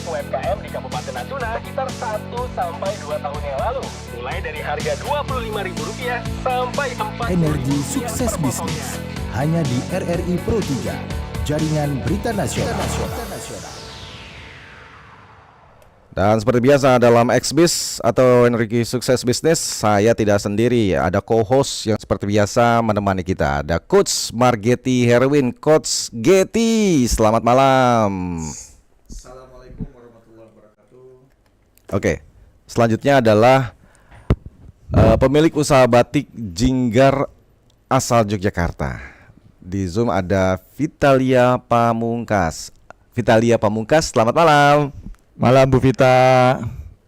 banyak UMKM di Kabupaten Natuna sekitar 1 sampai 2 tahun yang lalu. Mulai dari harga Rp25.000 sampai 40.000 Energi Sukses Bisnis hanya di RRI Pro 3, Jaringan Berita Nasional. Dan seperti biasa dalam Xbis atau Energi Sukses Bisnis, saya tidak sendiri. Ada co-host yang seperti biasa menemani kita. Ada Coach Margeti Herwin. Coach Geti, selamat malam. Assalamualaikum warahmatullahi wabarakatuh. Oke, selanjutnya adalah pemilik usaha batik Jinggar asal Yogyakarta. Di Zoom ada Vitalia Pamungkas. Vitalia Pamungkas, selamat malam. Malam Bu Vita.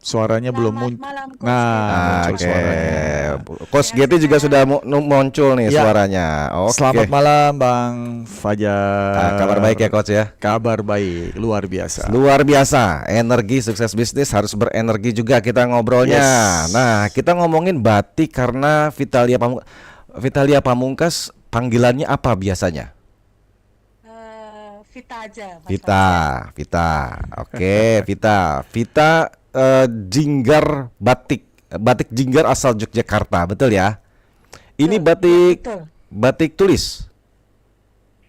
Suaranya belum muncul. Oke. Suaranya. Coach Geti juga sudah muncul nih Ya. suaranya. Oke. Selamat malam Bang Fajar. Kabar baik ya Coach ya. Kabar baik, luar biasa. Luar biasa. Energi Sukses Bisnis harus berenergi juga kita ngobrolnya. Yes. Nah, kita ngomongin batik karena Vitalia Pamungkas panggilannya apa biasanya? Vita aja. Mas Vita. Oke, Vita Jinggar batik Jinggar asal Yogyakarta, betul ya? Ini batik Betul. batik tulis.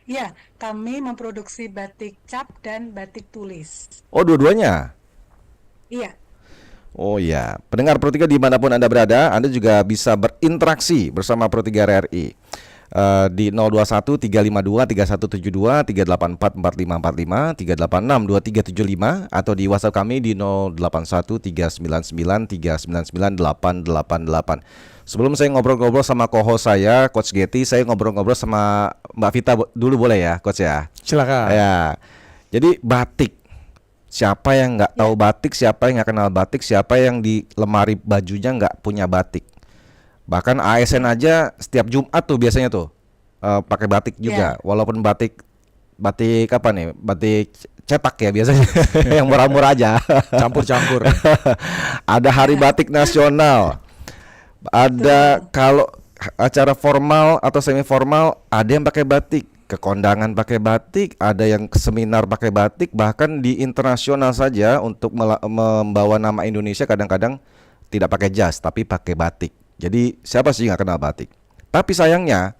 Iya, kami memproduksi batik cap dan batik tulis. Oh, dua-duanya. Iya, Oh ya, pendengar Pro 3 dimanapun Anda berada, Anda juga bisa berinteraksi bersama Pro 3 RRI di 021 352 3172 384 4545 386 2375 atau di WhatsApp kami di 081 399 399 888. Sebelum saya ngobrol-ngobrol sama co-host saya, Coach Geti, saya ngobrol-ngobrol sama Mbak Vita dulu boleh ya, Coach ya? Silakan. Ya, jadi batik. Siapa yang nggak tahu batik, siapa yang nggak kenal batik, siapa yang di lemari bajunya nggak punya batik. Bahkan ASN aja setiap Jumat tuh biasanya tuh pakai batik juga. Walaupun batik apa nih? Batik cetak ya biasanya, yang murah-murah aja. Campur-campur. Ada Hari Batik Nasional. Ada kalau acara formal atau semi formal ada yang pakai batik. Ke kondangan pakai batik, ada yang ke seminar pakai batik, bahkan di internasional saja untuk membawa nama Indonesia kadang-kadang tidak pakai jas tapi pakai batik. Jadi siapa sih nggak kenal batik? Tapi sayangnya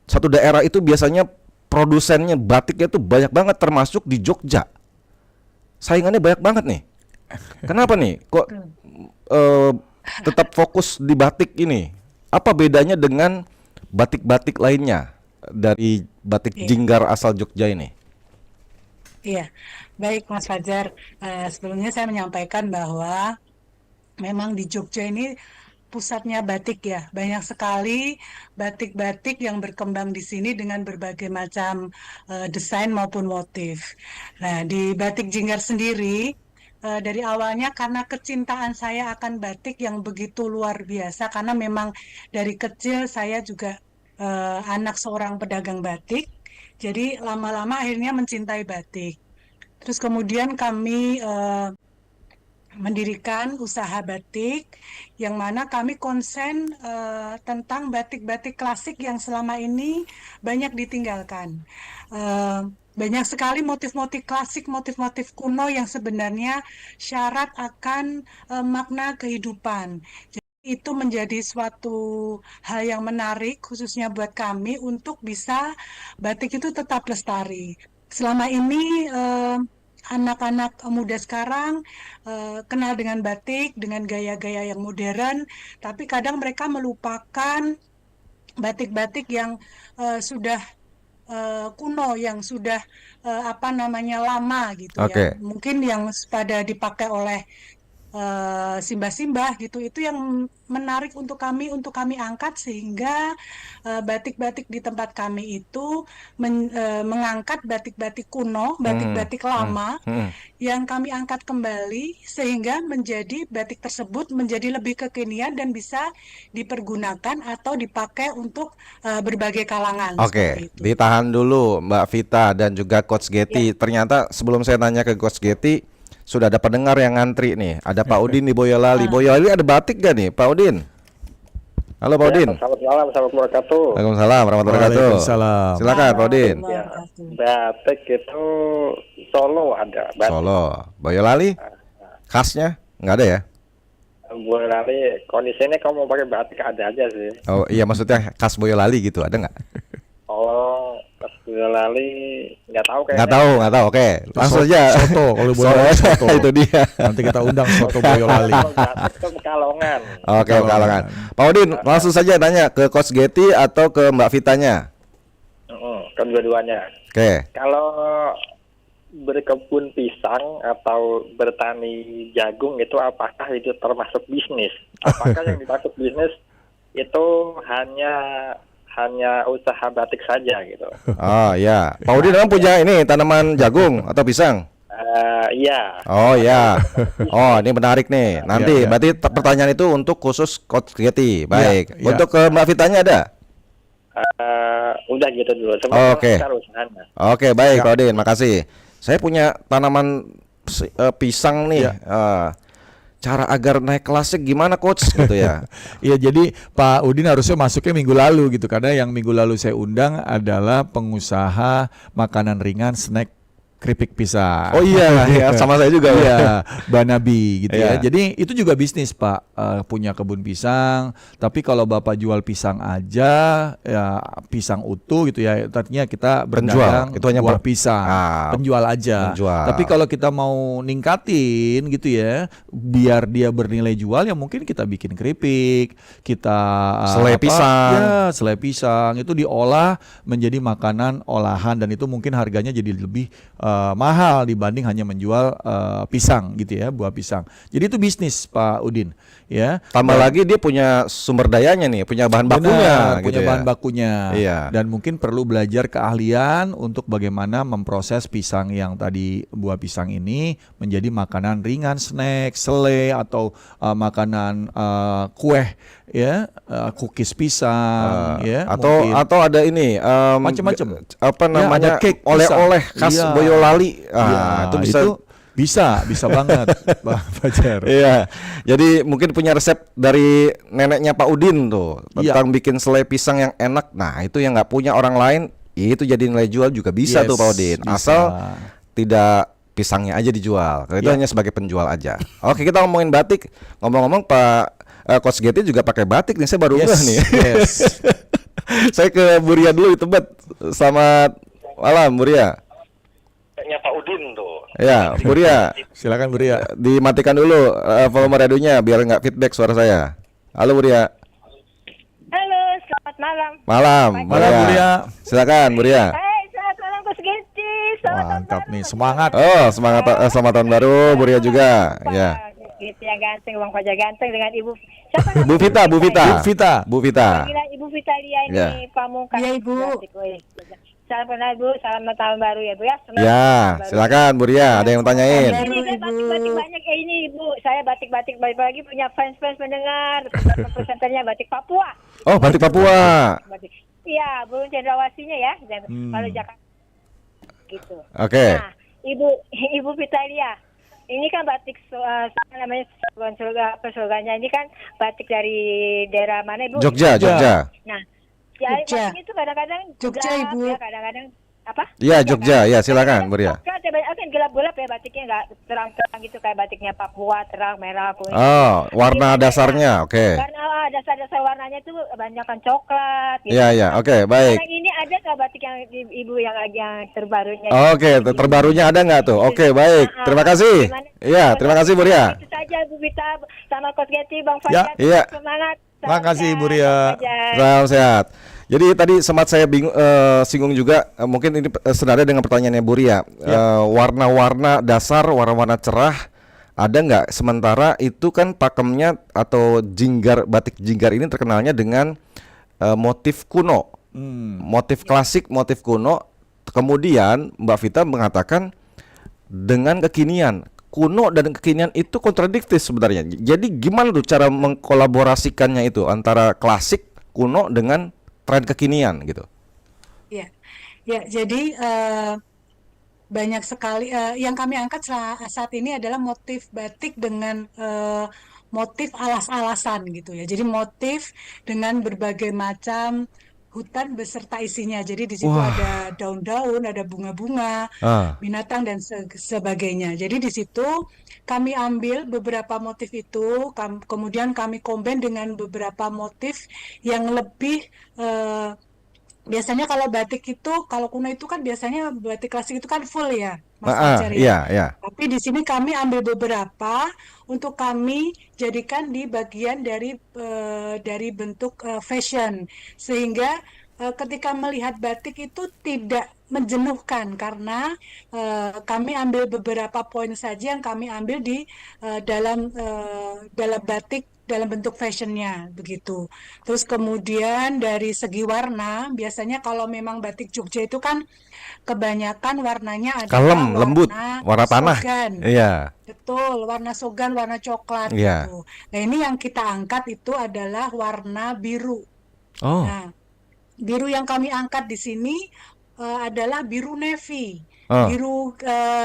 satu daerah itu biasanya produsennya batiknya tuh banyak banget, termasuk di Jogja. Saingannya banyak banget nih. Kenapa nih? Kok tetap fokus di batik ini? Apa bedanya dengan batik-batik lainnya dari batik Jinggar asal Jogja ini? iya. Baik, Mas Fajar. Sebelumnya saya menyampaikan bahwa memang di Jogja ini pusatnya batik ya. Banyak sekali batik-batik yang berkembang di sini dengan berbagai macam desain maupun motif. Nah, di batik Jinggar sendiri dari awalnya karena kecintaan saya akan batik yang begitu luar biasa, karena memang dari kecil saya juga anak seorang pedagang batik. Jadi lama-lama akhirnya mencintai batik. Terus kemudian kami mendirikan usaha batik yang mana kami konsen tentang batik-batik klasik yang selama ini banyak ditinggalkan. Banyak sekali motif-motif klasik, motif-motif kuno yang sebenarnya syarat akan makna kehidupan. Jadi itu menjadi suatu hal yang menarik khususnya buat kami untuk bisa batik itu tetap lestari. Selama ini anak-anak muda sekarang kenal dengan batik, dengan gaya-gaya yang modern, tapi kadang mereka melupakan batik-batik yang sudah kuno, yang sudah lama gitu Oke. ya. Mungkin yang pada dipakai oleh simbah-simbah gitu, itu yang menarik untuk kami angkat, sehingga batik-batik di tempat kami itu mengangkat batik-batik kuno, batik-batik lama yang kami angkat kembali sehingga menjadi batik tersebut menjadi lebih kekinian dan bisa dipergunakan atau dipakai untuk berbagai kalangan. Oke, Seperti itu. ditahan dulu Mbak Vita dan juga Coach Geti. Ternyata sebelum saya tanya ke Coach Geti, sudah ada pendengar yang ngantri nih. Ada Pak Udin di Boyolali. Boyolali ada batik gak nih, Pak Udin? Halo Pak Udin. Selamat malam, assalamualaikum wabarakatuh. Waalaikumsalam warahmatullahi wabarakatuh. Waalaikumsalam. Silakan Pak Udin. Ya, batik itu Solo ada. Batik. Solo, Boyolali, khasnya nggak ada ya? Boyolali kondisinya kamu mau pakai batik ada aja sih. Oh iya, maksudnya khas Boyolali gitu, ada nggak? Oh, pas Boyolali nggak tahu kayaknya. Nggak tahu. Oke, langsung aja. Soto, kalau Boyolali soto. Itu dia. Nanti kita undang soto Boyolali. Kalau batik itu Pekalongan. Oke, Pekalongan. Pak Udin, langsung saja tanya ke Coach Getty atau ke Mbak Vitanya. Kan dua-duanya. Oke. Kalau berkebun pisang atau bertani jagung itu apakah itu termasuk bisnis? Apakah yang dimaksud bisnis itu hanya usaha batik saja gitu? Oh iya. Pak Udin memang punya ini tanaman jagung atau pisang? Iya. Oh ya. Oh ini menarik nih. Nanti Iya. berarti pertanyaan itu untuk khusus Coach Getty. Baik. Iya. Untuk ke Mbak Vitanya ada? Udah gitu dulu. Oke. Sebentar usahanya. Oke, baik Pak Udin, makasih. Saya punya tanaman pisang nih. Iya. Cara agar naik kelasnya gimana Coach gitu ya? Iya, jadi Pak Udin harusnya masuknya minggu lalu gitu, karena yang minggu lalu saya undang adalah pengusaha makanan ringan, snack keripik pisang. Oh iya, ya, sama saya juga. Iya, Banabi gitu ya. Iya. Jadi itu juga bisnis Pak, punya kebun pisang. Tapi kalau Bapak jual pisang aja, ya pisang utuh gitu ya. Artinya kita berdagang Penjual, itu hanya buah pisang, penjual aja. penjual. Tapi kalau kita mau ningkatin gitu ya, biar dia bernilai jual, ya mungkin kita bikin keripik, kita Selai pisang. Ya, selai pisang itu diolah menjadi makanan olahan, dan itu mungkin harganya jadi lebih mahal dibanding hanya menjual pisang gitu ya, buah pisang. Jadi itu bisnis Pak Udin ya. Tambah lagi dia punya sumber dayanya nih, punya bahan bakunya Benar, gitu punya ya. bahan bakunya. Iya. Dan mungkin perlu belajar keahlian untuk bagaimana memproses pisang yang tadi, buah pisang ini menjadi makanan ringan, snack, selai, atau makanan kue ya, cookies pisang ya, mungkin. Atau ada ini Macam-macam. apa Ya, namanya, ada cake oleh-oleh pisang. khas Iya. Boyolali. Iya, Itu bisa banget Bang Fajar. Iya. Jadi mungkin punya resep dari neneknya Pak Udin tuh tentang bikin selai pisang yang enak. Nah, itu yang nggak punya orang lain, itu jadi nilai jual juga bisa Yes, tuh Pak Udin. bisa. Asal tidak pisangnya aja dijual. Kalau itu Iya. hanya sebagai penjual aja. Oke, kita ngomongin batik. Ngomong-ngomong Pak Coach Getty juga pakai batik nih. Saya baru ngeh nih. Yes. Saya ke Buria dulu itu, Bet. Selamat malam, Buria. Nya Pak Udin tuh. Ya, Buria. Silakan Buria. Dimatikan dulu volume radionya biar nggak feedback suara saya. Halo Buria. Halo, selamat malam. Malam. Malam Buria. Silakan Buria. Hai, selamat malam Coach Getty. Selamat tahun Mantap baru. nih, semangat. Oh, selamat tahun baru Buria juga. Pak Ya. Getty yang ganteng, Bang Fajar ganteng dengan Ibu. Siapa Bu Vita, Bu Vita. Bu Vita. Bu Vita. Panggilan Ibu Vitalia ini Ya. Pamungkas. Iya, Ibu. Cantik, weh. Salam kenal Bu, selamat tahun baru ya Bu ya. Semangat Ya, tahun baru. silakan Buria, ada yang tanyain. Ini Baru, saya Ibu. batik-batik banyak ini Ibu. Saya batik-batik lagi punya fans-fans pendengar. Presenternya batik Papua. Oh, batik Papua. Batik. Iya, burung cendrawasinya ya. Dan kalau Jakarta gitu. Oke. Nah, Ibu Vitalia, ini kan batik namanya slogannya ini kan batik dari daerah mana Ibu? Jogja. Nah, ya Jogja. batik itu kadang-kadang Jogja, gelap, Ibu. ya, kadang-kadang apa? Iya, Jogja. Ya, silakan, Kadang-kadang Buria. coklat, ya, kan gelap-gelap ya batiknya, nggak terang-terang gitu kayak batiknya Papua, terang, merah, kuning. Oh, warna Ini dasarnya. Oke. Karena dasar-dasar warnanya itu kebanyakan coklat. Gitu. Iya, iya. Oke, baik. Sekarang ini ada nggak batik yang Ibu yang terbarunya? Oke, terbarunya ada nggak tuh? Oke, baik. Terima kasih. Iya, terima kasih Buria. Itu saja Bu Vita sama Coach Getty, Bang Ya, Fajar. iya. Semangat. Terima kasih, Buria. Salam sehat. Jadi tadi sempat saya singgung juga, mungkin ini senada dengan pertanyaannya Buria. Warna-warna dasar, warna-warna cerah ada nggak? Sementara itu kan pakemnya atau batik jinggar ini terkenalnya dengan motif kuno, motif klasik, motif kuno. Kemudian Mbak Vita mengatakan dengan kekinian. Kuno dan kekinian itu kontradiktif sebenarnya. Jadi gimana tuh cara mengkolaborasikannya itu antara klasik, kuno dengan tren kekinian gitu? Ya, jadi banyak sekali yang kami angkat saat ini adalah motif batik dengan motif alas-alasan gitu ya. Jadi motif dengan berbagai macam hutan beserta isinya. Jadi di situ Wah. ada daun-daun, ada bunga-bunga, Ah. binatang dan sebagainya. Jadi di situ kami ambil beberapa motif itu, kemudian kami combine dengan beberapa motif yang lebih biasanya kalau batik itu, kalau kuno itu kan biasanya batik klasik itu kan full ya, Mas Fajar ya. Iya, iya. Tapi di sini kami ambil beberapa untuk kami jadikan di bagian dari bentuk fashion, sehingga ketika melihat batik itu tidak menjenuhkan karena kami ambil beberapa poin saja yang kami ambil di dalam batik dalam bentuk fashionnya begitu. Terus kemudian dari segi warna, biasanya kalau memang batik Jogja itu kan kebanyakan warnanya Kalem, adalah lembut, warna tanah. sogan. Iya. Betul, warna sogan, warna coklat Iya. gitu. Nah, ini yang kita angkat itu adalah warna biru. Oh. Nah, biru yang kami angkat di sini adalah biru navy. Oh. Biru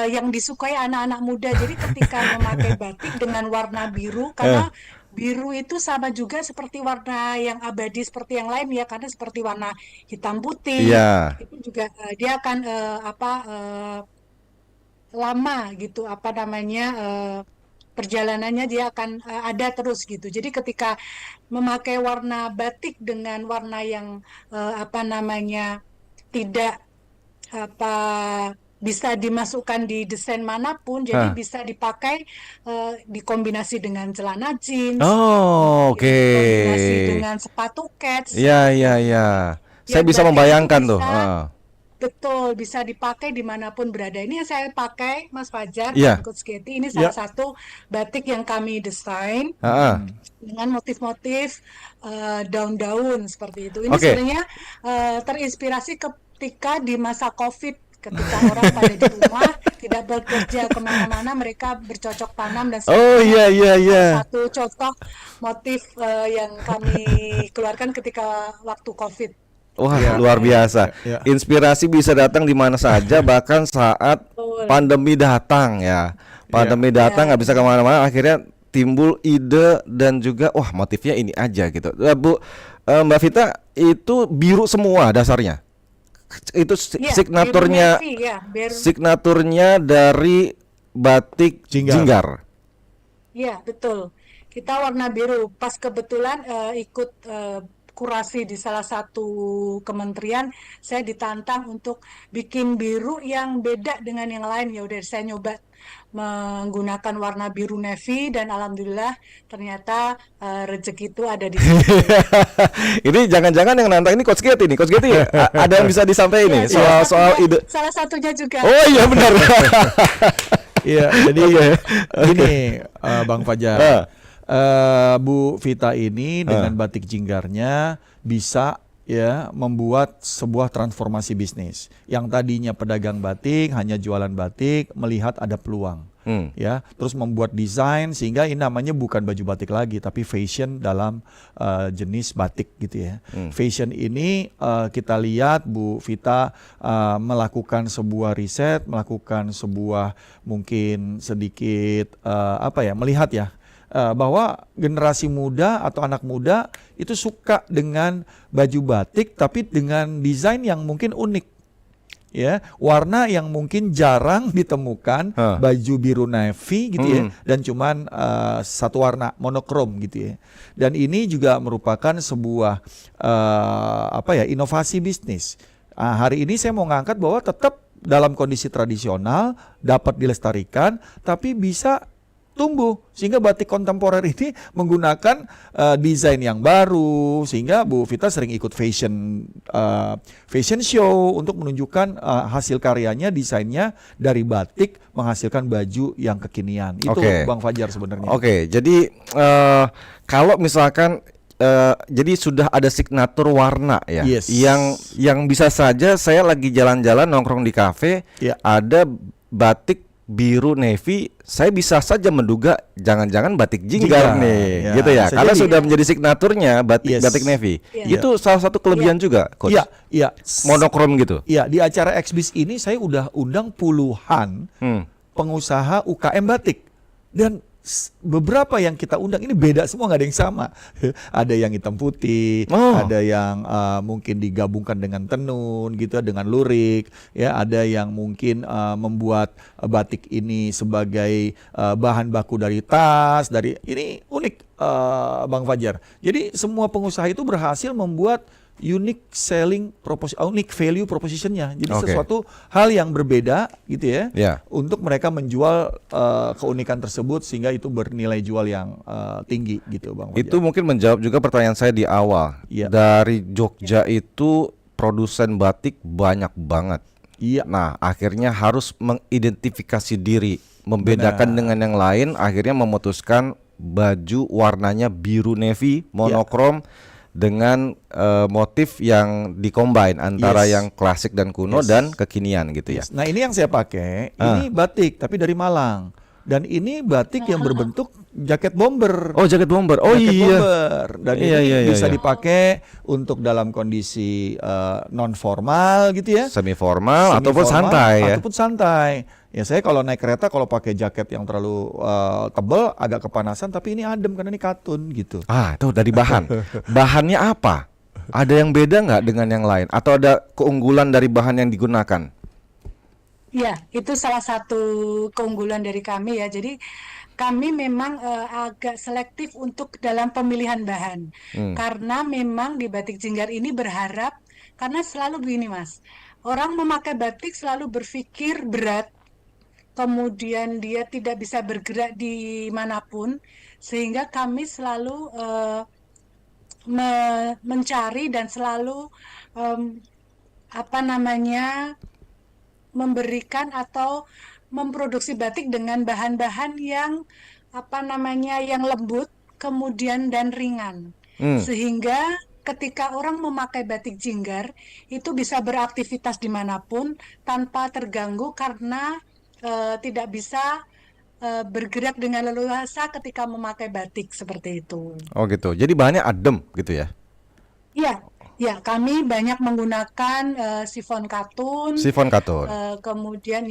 yang disukai anak-anak muda. Jadi ketika memakai batik dengan warna biru, karena biru itu sama juga seperti warna yang abadi seperti yang lain ya, karena seperti warna hitam putih. Iya. Itu juga dia akan lama gitu, perjalanannya dia akan ada terus gitu. Jadi ketika memakai warna batik dengan warna yang tidak bisa dimasukkan di desain manapun, jadi bisa dipakai dikombinasi dengan celana jeans, Oh, oke. dikombinasi dengan sepatu kets. Iya, iya, iya. Saya Ya, bisa batik membayangkan itu tuh. bisa, betul, bisa dipakai dimanapun berada. Ini yang saya pakai, Mas Fajar, Iya. dan Coach Getty. Ini salah satu batik yang kami desain Ah, ah. dengan motif-motif daun-daun seperti itu. Ini Oke. sebenarnya terinspirasi ketika di masa COVID, ketika orang pada di rumah tidak bekerja kemana-mana, mereka bercocok tanam dan Oh, iya, iya, iya. satu contoh motif yang kami keluarkan ketika waktu COVID. Wah, Iya, luar biasa. iya. Inspirasi bisa datang di mana saja, bahkan saat Betul. pandemi datang ya. Pandemi Iya. datang nggak bisa kemana-mana, akhirnya timbul ide dan juga wah motifnya ini aja gitu. Mbak Vita, itu biru semua dasarnya. Itu Iya, signaturnya, biru navy, ya, signaturnya dari batik Jinggar. Jinggar. Iya, betul. Kita warna biru. Pas kebetulan ikut kurasi di salah satu kementerian, saya ditantang untuk bikin biru yang beda dengan yang lain. Ya udah, saya nyoba menggunakan warna biru navy dan alhamdulillah ternyata rezeki itu ada di sini. Ini jangan-jangan yang nantang ini Coach Getty nih. Coach Getty, ada yang bisa disampaikan nih Ya, soal ide. salah satunya juga. Oh iya benar. Iya, jadi gini, Bang Fajar, Bu Vita ini dengan batik jinggarnya bisa ya membuat sebuah transformasi bisnis. Yang tadinya pedagang batik hanya jualan batik, melihat ada peluang. Ya, terus membuat desain sehingga ini namanya bukan baju batik lagi tapi fashion dalam jenis batik gitu ya. Fashion ini kita lihat Bu Vita melakukan sebuah riset, melakukan sebuah mungkin sedikit melihat ya bahwa generasi muda atau anak muda itu suka dengan baju batik tapi dengan desain yang mungkin unik. Ya, warna yang mungkin jarang ditemukan, baju biru navy gitu ya, dan cuman satu warna monokrom gitu ya. Dan ini juga merupakan sebuah inovasi bisnis. Hari ini saya mau ngangkat bahwa tetap dalam kondisi tradisional dapat dilestarikan, tapi bisa tumbuh sehingga batik kontemporer ini menggunakan desain yang baru sehingga Bu Vita sering ikut fashion show untuk menunjukkan hasil karyanya, desainnya dari batik menghasilkan baju yang kekinian. Itu Bang Fajar sebenarnya. Oke, jadi kalau misalkan jadi sudah ada signatur warna ya, Yes. yang bisa saja saya lagi jalan-jalan nongkrong di kafe, ada batik biru navy, saya bisa saja menduga jangan-jangan batik Jinggar nih, ya, gitu ya, bisa karena jadi. sudah menjadi signaturnya batik Yes. batik navy. Iya. Itu salah satu kelebihan juga, Coach. Iya. Monokrom gitu. Iya, di acara Exbis ini saya udah undang puluhan pengusaha UKM batik dan beberapa yang kita undang ini beda semua, nggak ada yang sama. Ada yang hitam putih, ada yang mungkin digabungkan dengan tenun gitu, dengan lurik, ya. Ada yang mungkin membuat batik ini sebagai bahan baku dari tas, dari ini unik, Bang Fajar. Jadi semua pengusaha itu berhasil membuat unique selling proposition, unique value propositionnya. Jadi sesuatu hal yang berbeda gitu ya, untuk mereka menjual keunikan tersebut sehingga itu bernilai jual yang tinggi gitu, Bang Fajar. Itu mungkin menjawab juga pertanyaan saya di awal. Dari Jogja itu produsen batik banyak banget. Nah, akhirnya harus mengidentifikasi diri, membedakan dengan yang lain, akhirnya memutuskan baju warnanya biru navy monokrom dengan motif yang dikombine antara yang klasik dan kuno dan kekinian gitu ya. Nah, ini yang saya pakai, ini batik tapi dari Malang. Dan ini batik yang berbentuk jaket bomber. Oh, jaket bomber. Oh, jaket iya. bomber. Dan ini bisa dipakai untuk dalam kondisi non formal gitu ya. Semi formal ataupun santai ya. Ataupun santai. Ya, saya kalau naik kereta kalau pakai jaket yang terlalu tebal agak kepanasan, tapi ini adem karena ini katun gitu. Itu dari bahan. Bahannya apa? Ada yang beda nggak dengan yang lain? Atau ada keunggulan dari bahan yang digunakan? Ya, itu salah satu keunggulan dari kami ya. Jadi kami memang agak selektif untuk dalam pemilihan bahan. Karena memang di batik Jinggar ini berharap, karena selalu begini Mas, orang memakai batik selalu berpikir berat, kemudian dia tidak bisa bergerak di manapun, sehingga kami selalu mencari dan selalu memberikan atau memproduksi batik dengan bahan-bahan yang yang lembut, kemudian dan ringan, sehingga ketika orang memakai batik Jinggar itu bisa beraktivitas dimanapun tanpa terganggu karena tidak bisa bergerak dengan leluasa ketika memakai batik seperti itu. Oh gitu. Jadi bahannya adem gitu ya? Iya, ya kami banyak menggunakan sifon katun. Sifon katun. Kemudian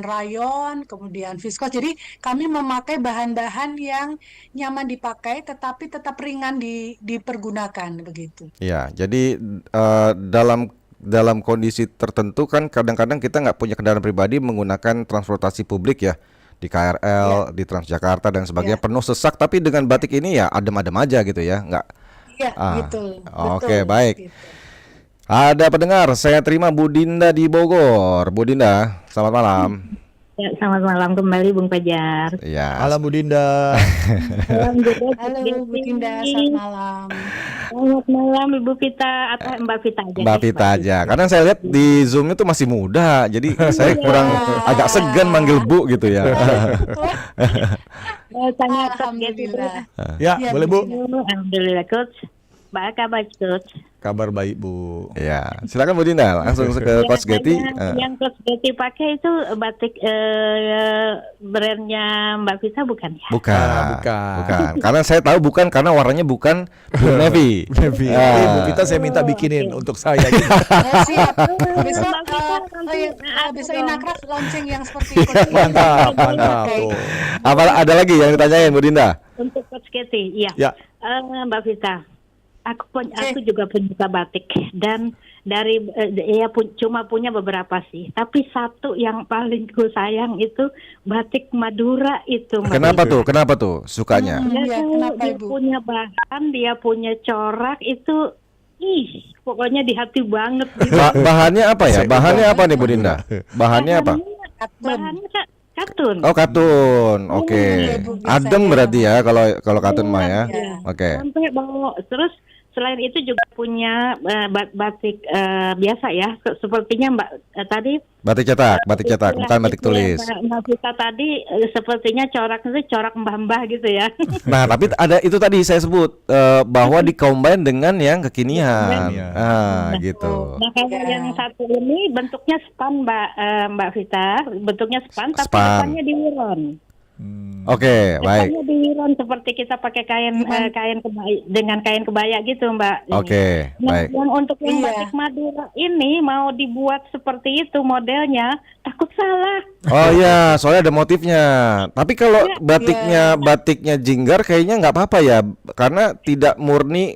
rayon, kemudian viskos. Jadi kami memakai bahan-bahan yang nyaman dipakai, tetapi tetap ringan dipergunakan begitu. Ya, jadi dalam kondisi tertentu kan kadang-kadang kita nggak punya kendaraan pribadi, menggunakan transportasi publik ya, di KRL, di Transjakarta dan sebagainya, penuh sesak, tapi dengan batik ini ya adem-adem aja gitu ya, nggak. Iya, gitu. Oke, baik. Gitu. Ada pendengar, saya terima Bu Dinda di Bogor. Bu Dinda, selamat malam. Ya, selamat malam kembali Bung Fajar. Ya. Halo Bu Dinda. Halo Bu Dinda, selamat malam. Selamat malam Ibu Vita atau Mbak Vita aja. Mbak Vita aja. Karena saya lihat di Zoom itu masih muda, jadi saya kurang agak segan manggil Bu gitu ya. Alhamdulillah. Ya, boleh Bu. Alhamdulillah Coach. Baik kabar Coach. Kabar baik Bu. Ya, silakan Bu Dinda, langsung ke Coach Getty. Yang Coach Getty pakai itu batik brandnya Mbak Vita bukan ya? Bukan. Karena saya tahu bukan karena warnanya bukan blue navy. Bu Vita saya minta bikinin untuk saya. Siap. Besok Inakraf launching yang seperti itu. Mantap. Apa ada lagi yang ditanyain Bu Dinda? Untuk Coach Getty, iya. Ya. Mbak Vita. Aku juga penyuka batik dan dari cuma punya beberapa sih, tapi satu yang paling ku sayang itu batik Madura itu. Kenapa tuh sukanya? Dia punya bahan, dia punya corak itu, pokoknya di hati banget. Bahannya apa ya? Bahannya apa nih Bu Dinda? Bahannya apa? Bahannya katun. Oh, katun. Oke. Adem berarti ya kalau katun mah ya. Oke. Sampai bawa terus. Selain itu juga punya batik biasa ya, sepertinya Mbak tadi. Batik cetak, bukan batik tulis. Mbak Vita tadi sepertinya coraknya itu corak mbah-mbah gitu ya. Nah, tapi ada itu tadi saya sebut bahwa dikombin dengan yang kekinian. Gitu. Nah, kalau yang satu ini bentuknya span Mbak Vita, bentuknya span tapi depannya diuron. Oke, baik. Kesannya biron seperti kita pakai kain kebaya, dengan kain kebaya gitu, Mbak. Ini. Oke, baik. Yang untuk yang Iya. batik Madura ini mau dibuat seperti itu modelnya, takut salah. Oh iya, soalnya ada motifnya. Tapi kalau Iya. batiknya Jinggar kayaknya nggak apa-apa ya, karena tidak murni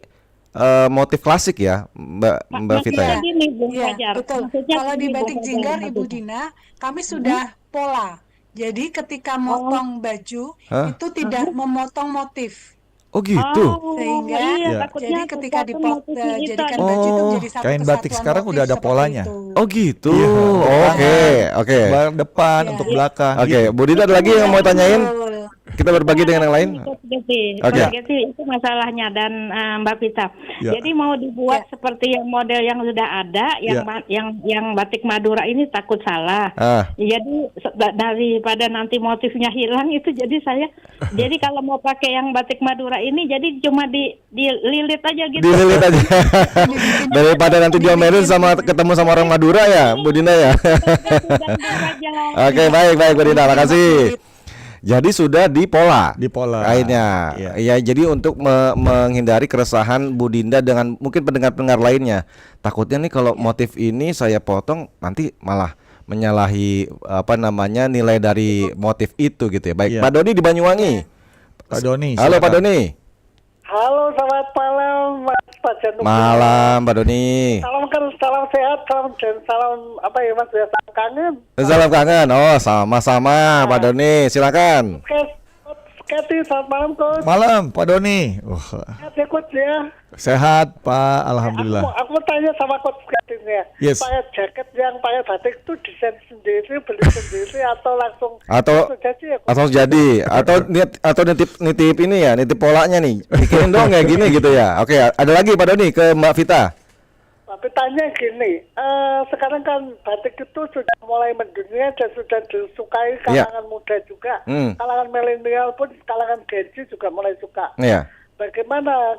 motif klasik ya, Mbak Vita ya. Maksudnya gini, Bung Iya, Fajar. betul. Maksudnya Kalau di gini, Bung batik Fajar, Jinggar, Ibu maksudnya. Dina, kami sudah pola. Jadi ketika motong baju Hah? itu tidak memotong motif. Oh gitu. Sehingga iya, takutnya jadi ketika terpotong motifnya itu dijadikan ada. baju itu Oh, menjadi satu kain batik kesatuan sekarang motif udah ada seperti polanya. itu. Oh gitu. Iya, Oke, oke. Depan Iya. untuk belakang. Oke, gitu. Bu Dita ada lagi yang mau tanyain? Betul. Kita berbagi dengan yang lain. Coach Geti. Oke. Coach Geti, itu masalahnya dan Mbak Vita. Ya. Jadi mau dibuat seperti yang model yang sudah ada, yang yang batik Madura ini takut salah. Ah, Jadi daripada nanti motifnya hilang itu jadi kalau mau pakai yang batik Madura ini jadi cuma dililit aja gitu. dililit aja. Daripada nanti diomelin ketemu sama orang Madura ya, Bu Dina ya. Oke, baik Bu Dina, makasih. Jadi sudah dipola. Dipola. Kainnya. Iya. Ya, jadi untuk menghindari keresahan Bu Dinda dengan mungkin pendengar-pendengar lainnya. Takutnya nih kalau motif ini saya potong nanti malah menyalahi nilai dari motif itu gitu ya. Baik, Iya. Pak Doni di Banyuwangi. Pak Doni. Halo Pak silakan. Doni. Halo, selamat malam, Mas Pak Januk. Malam Pak Doni. Salam sehat, salam apa ya Mas, ya, salam kangen. Salam kangen. Oh, sama-sama Pak Doni. Silakan. Kati, selamat malam, Coach. Malam Pak Doni. Sehat ya, Coach ya. Sehat Pak, alhamdulillah. Aku mau tanya sama Coach Kati ya. Yes. Pakai jaket yang pakai batik itu desain sendiri, beli sendiri atau langsung jadi ya, Coach? Atau jadi atau nitip ini ya, nitip polanya nih. Bikinin dong ya gini gitu ya. Oke, ada lagi Pak Doni ke Mbak Vita. Tapi tanya gini, sekarang kan batik itu sudah mulai mendunia dan sudah disukai kalangan muda juga, kalangan milenial pun, kalangan Gen Z juga mulai suka. Iya. Bagaimana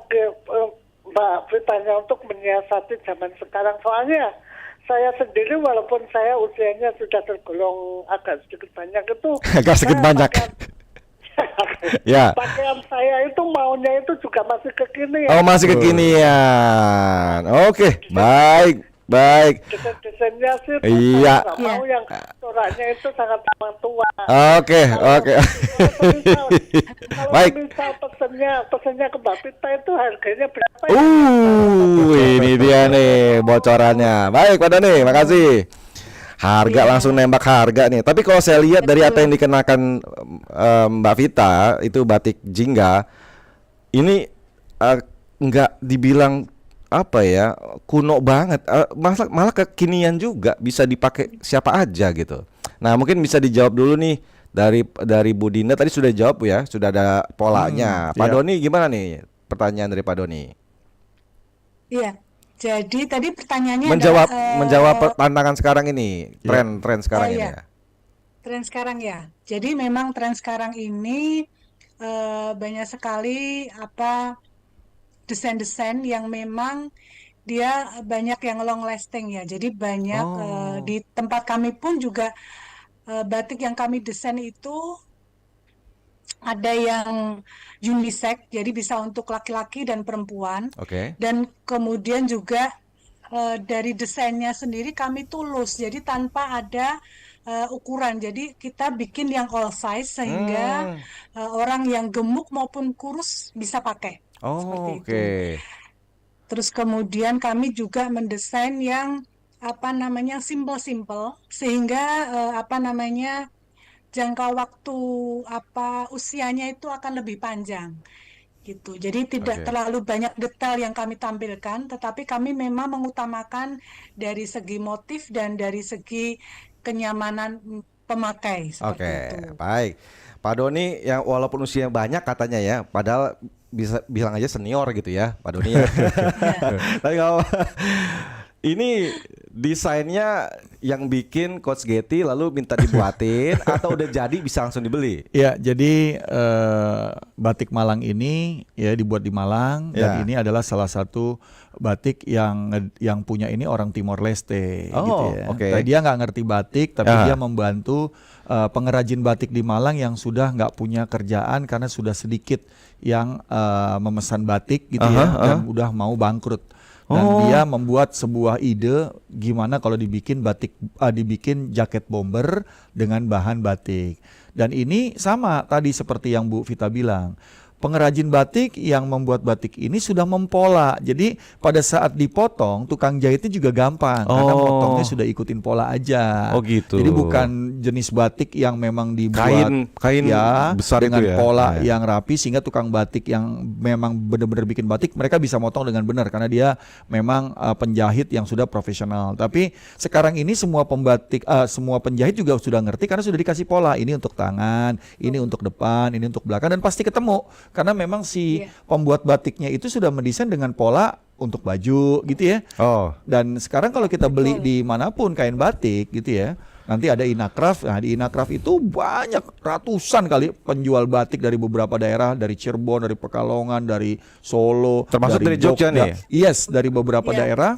Mbak Vitanya untuk menyiasati zaman sekarang? Soalnya saya sendiri walaupun saya usianya sudah tergolong agak sedikit banyak itu, Agak sedikit banyak. Ya. Pakaian saya itu maunya itu juga masih kekinian. Oh, masih kekinian. Oke, baik. Desain-desainnya sih Iya. nggak mau yang coraknya itu sangat tua. Oke. Baik. Misal pesennya ke Mbak Vita itu harganya berapa? Ini dia nih bocorannya. Baik, Pak Doni, makasih. Harga langsung nembak harga nih. Tapi kalau saya lihat dari apa yang dikenakan Mbak Vita itu batik Jingga, ini nggak dibilang apa ya, kuno banget, malah kekinian juga, bisa dipakai siapa aja gitu. Nah, mungkin bisa dijawab dulu nih dari Bu Dinda. Tadi sudah jawab ya, sudah ada polanya. Pak iya. Doni gimana nih pertanyaan dari Pak Doni? Iya. Jadi tadi pertanyaannya Menjawab tantangan sekarang ini, tren sekarang ini ya. Tren sekarang ya. Jadi memang tren sekarang ini banyak sekali desain-desain yang memang dia banyak yang long lasting ya. Jadi banyak di tempat kami pun juga batik yang kami desain itu ada yang unisex, jadi bisa untuk laki-laki dan perempuan. Oke. Dan kemudian juga dari desainnya sendiri kami tulus, jadi tanpa ada ukuran. Jadi kita bikin yang all size sehingga orang yang gemuk maupun kurus bisa pakai. Seperti itu. Oke. Terus kemudian kami juga mendesain yang simple-simple sehingga jangka waktu usianya itu akan lebih panjang gitu. Jadi tidak terlalu banyak detail yang kami tampilkan, tetapi kami memang mengutamakan dari segi motif dan dari segi kenyamanan pemakai seperti itu. Baik. Pak Doni yang walaupun usianya banyak katanya ya, padahal bisa bilang aja senior gitu ya, Pak Doni ya. Tapi kalau ini desainnya yang bikin Coach Geti lalu minta dibuatin atau udah jadi bisa langsung dibeli? Ya, jadi batik Malang ini ya dibuat di Malang dan ini adalah salah satu batik yang punya ini orang Timor Leste gitu ya. Oke. Dia nggak ngerti batik tapi dia membantu pengrajin batik di Malang yang sudah nggak punya kerjaan karena sudah sedikit yang memesan batik gitu ya, dan udah mau bangkrut. Dan dia membuat sebuah ide gimana kalau dibikin batik, dibikin jaket bomber dengan bahan batik. Dan ini sama tadi seperti yang Bu Vita bilang. Pengrajin batik yang membuat batik ini sudah mempola. Jadi pada saat dipotong, tukang jahitnya juga gampang karena potongnya sudah ikutin pola aja. Oh gitu. Jadi bukan jenis batik yang memang dibuat kain ya besar dengan itu ya? pola yang rapi, sehingga tukang batik yang memang benar-benar bikin batik mereka bisa motong dengan benar karena dia memang penjahit yang sudah profesional. Tapi sekarang ini semua pembatik, semua penjahit juga sudah ngerti karena sudah dikasih pola. Ini untuk tangan, ini untuk depan, ini untuk belakang, dan pasti ketemu. Karena memang si pembuat batiknya itu sudah mendesain dengan pola untuk baju gitu ya. Dan sekarang kalau kita beli di manapun kain batik gitu ya, nanti ada Inacraft. Nah di Inacraft itu banyak ratusan kali penjual batik dari beberapa daerah, dari Cirebon, dari Pekalongan, dari Solo, termasuk dari Jogja nih. Yes, dari beberapa daerah.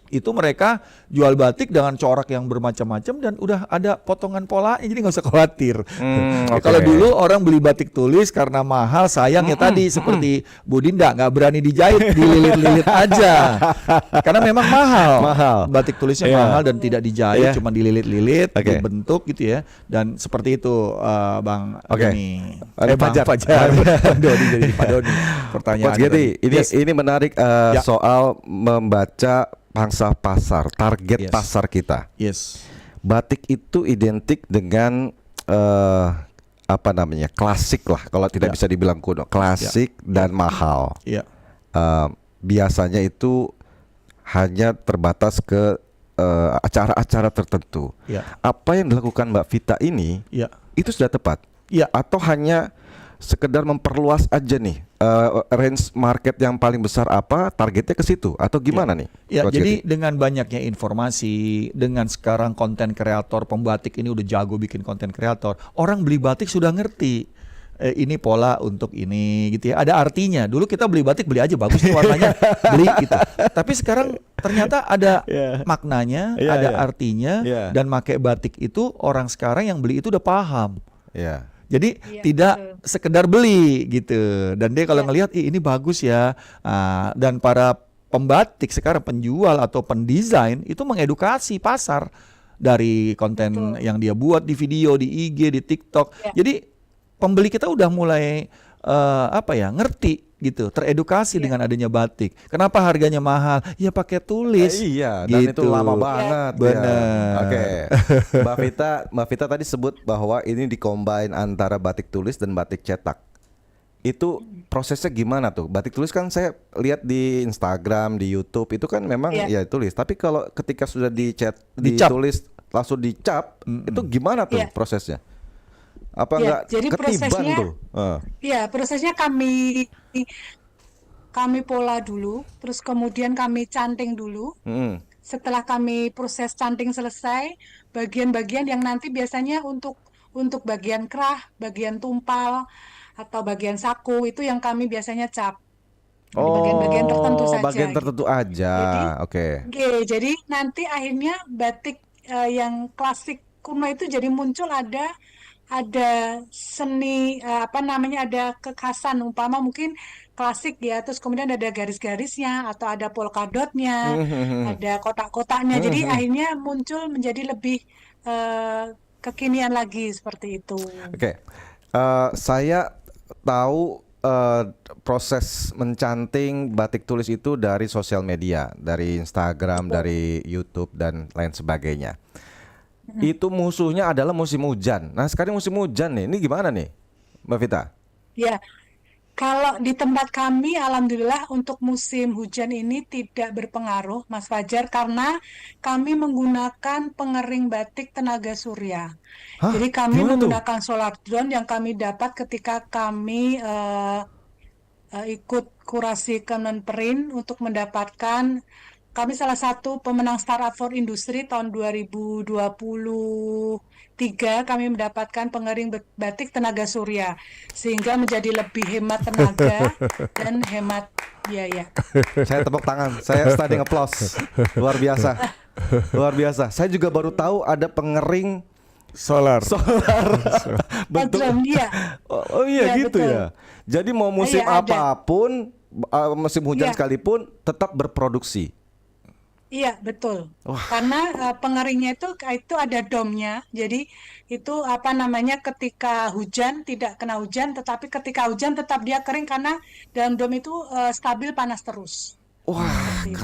Itu mereka jual batik dengan corak yang bermacam-macam dan udah ada potongan polanya, jadi nggak usah khawatir. Kalau dulu orang beli batik tulis karena mahal, sayang ya tadi seperti Bu Dinda nggak berani dijahit, dililit-lilit aja karena memang mahal. Batik tulisnya mahal dan tidak dijahit, cuma dililit-lilit, dibentuk gitu ya. Dan seperti itu Bang Doni. Fajar. Doni, jadi Pak Doni. Pertanyaan ini menarik soal membaca pangsa pasar, target pasar kita. Batik itu identik dengan klasik lah, kalau tidak bisa dibilang kuno, klasik dan mahal. Biasanya itu hanya terbatas ke acara-acara tertentu. Apa yang dilakukan Mbak Vita ini itu sudah tepat? Atau hanya sekedar memperluas aja nih range market yang paling besar apa, targetnya ke situ atau gimana nih? Jadi dengan banyaknya informasi, dengan sekarang konten kreator pembatik ini udah jago bikin konten kreator, orang beli batik sudah ngerti. Ini pola untuk ini gitu ya. Ada artinya. Dulu kita beli batik beli aja, bagus nih warnanya, beli gitu. Tapi sekarang ternyata ada maknanya, ada artinya, dan pakai batik itu orang sekarang yang beli itu udah paham. Jadi tidak sekedar beli gitu. Dan dia kalau ngelihat ini bagus ya. Dan para pembatik sekarang, penjual atau pendesain itu mengedukasi pasar dari konten yang dia buat di video, di IG, di TikTok. Jadi pembeli kita udah mulai ngerti gitu, teredukasi dengan adanya batik. Kenapa harganya mahal? Ya pakai tulis. Dan gitu. itu lama banget. Benar. Mbak Vita tadi sebut bahwa ini dikombin antara batik tulis dan batik cetak. Itu prosesnya gimana tuh? Batik tulis kan saya lihat di Instagram, di YouTube itu kan memang tulis. Tapi kalau ketika sudah ditulis langsung dicap, itu gimana tuh prosesnya? Apa enggak jadi ketiban prosesnya, tuh? Prosesnya kami pola dulu, terus kemudian kami canting dulu. Setelah kami proses canting selesai, bagian-bagian yang nanti biasanya untuk bagian kerah, bagian tumpal atau bagian saku itu yang kami biasanya cap. Di bagian-bagian tertentu saja. Bagian tertentu aja. Jadi nanti akhirnya batik yang klasik kuno itu jadi muncul ada seni ada kekhasan, umpama mungkin klasik ya, terus kemudian ada garis-garisnya atau ada polkadotnya, ada kotak-kotaknya. Jadi akhirnya muncul menjadi lebih kekinian lagi seperti itu. Saya tahu proses mencanting batik tulis itu dari sosial media, dari Instagram, dari YouTube dan lain sebagainya. Itu musuhnya adalah musim hujan. Nah sekarang musim hujan nih, ini gimana nih Mbak Vita? Kalau di tempat kami alhamdulillah untuk musim hujan ini tidak berpengaruh Mas Fajar, karena kami menggunakan pengering batik tenaga surya. Jadi kami menggunakan solar drone yang kami dapat ketika kami ikut kurasi Kemenperin untuk mendapatkan. Kami salah satu pemenang Startup for Industry tahun 2023, kami mendapatkan pengering batik tenaga surya, sehingga menjadi lebih hemat tenaga dan hemat biaya. Saya tepuk tangan, saya standing applause. Luar biasa. Saya juga baru tahu ada pengering Solar. Bentuk. Drum, iya. Oh iya, Iya, gitu betul. ya. Jadi mau musim Iya, ada. apapun, musim hujan Iya. sekalipun tetap berproduksi. Iya, betul. Karena pengeringnya itu ada domnya. Jadi itu apa namanya, ketika hujan tidak kena hujan, tetapi ketika hujan tetap dia kering karena dalam dom itu stabil panas terus. Wah, Seperti itu.